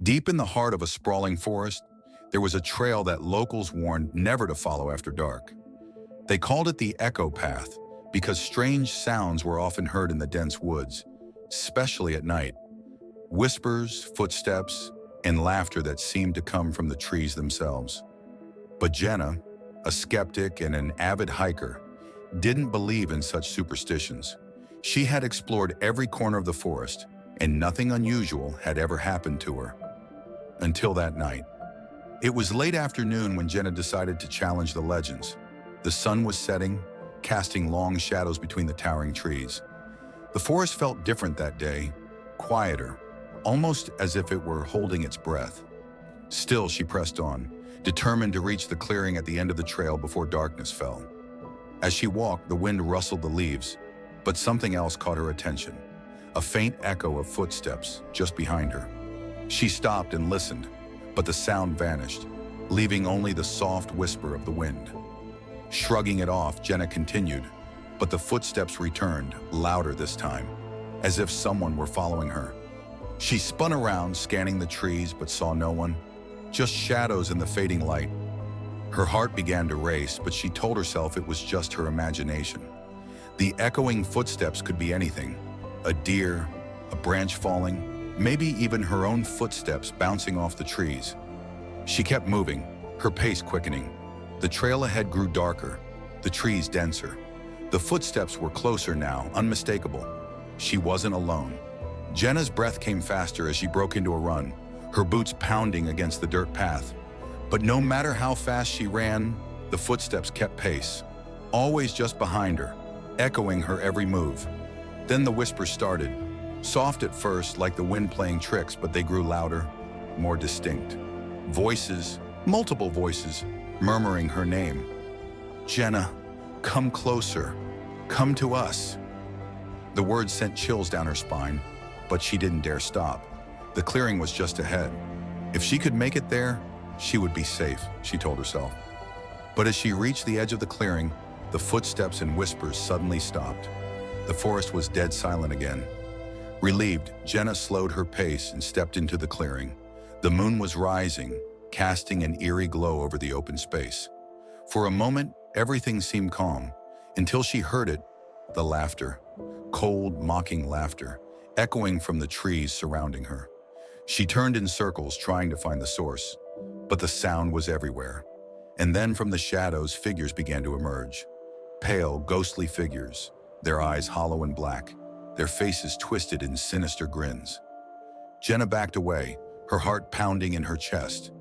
Deep in the heart of a sprawling forest, there was a trail that locals warned never to follow after dark. They called it the Echo Path because strange sounds were often heard in the dense woods, especially at night. Whispers, footsteps, and laughter that seemed to come from the trees themselves. But Jenna, a skeptic and an avid hiker, didn't believe in such superstitions. She had explored every corner of the forest, and nothing unusual had ever happened to her. Until that night. It was late afternoon when Jenna decided to challenge the legends. The sun was setting, casting long shadows between the towering trees. The forest felt different that day, quieter, almost as if it were holding its breath. Still, she pressed on, determined to reach the clearing at the end of the trail before darkness fell. As she walked, the wind rustled the leaves, but something else caught her attention, a faint echo of footsteps just behind her. She stopped and listened, but the sound vanished, leaving only the soft whisper of the wind. Shrugging it off, Jenna continued, but the footsteps returned, louder this time, as if someone were following her. She spun around, scanning the trees, but saw no one, just shadows in the fading light. Her heart began to race, but she told herself it was just her imagination. The echoing footsteps could be anything, a deer, a branch falling, maybe even her own footsteps bouncing off the trees. She kept moving, her pace quickening. The trail ahead grew darker, the trees denser. The footsteps were closer now, unmistakable. She wasn't alone. Jenna's breath came faster as she broke into a run, her boots pounding against the dirt path. But no matter how fast she ran, the footsteps kept pace, always just behind her, echoing her every move. Then the whispers started. Soft at first, like the wind playing tricks, but they grew louder, more distinct. Voices, multiple voices, murmuring her name. Jenna, come closer, come to us. The words sent chills down her spine, but she didn't dare stop. The clearing was just ahead. If she could make it there, she would be safe, she told herself. But as she reached the edge of the clearing, the footsteps and whispers suddenly stopped. The forest was dead silent again. Relieved, Jenna slowed her pace and stepped into the clearing. The moon was rising, casting an eerie glow over the open space. For a moment, everything seemed calm, until she heard it, the laughter, cold, mocking laughter, echoing from the trees surrounding her. She turned in circles, trying to find the source, but the sound was everywhere. And then from the shadows, figures began to emerge. Pale, ghostly figures, their eyes hollow and black, their faces twisted in sinister grins. Jenna backed away, her heart pounding in her chest.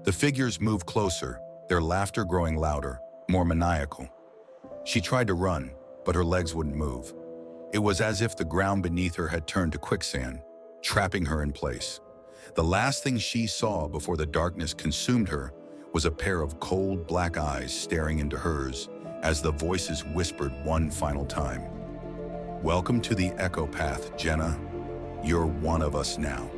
The figures moved closer, their laughter growing louder, more maniacal. She tried to run, but her legs wouldn't move. It was as if the ground beneath her had turned to quicksand, trapping her in place. The last thing she saw before the darkness consumed her was a pair of cold black eyes staring into hers as the voices whispered one final time. Welcome to the Echo Path, Jenna. You're one of us now.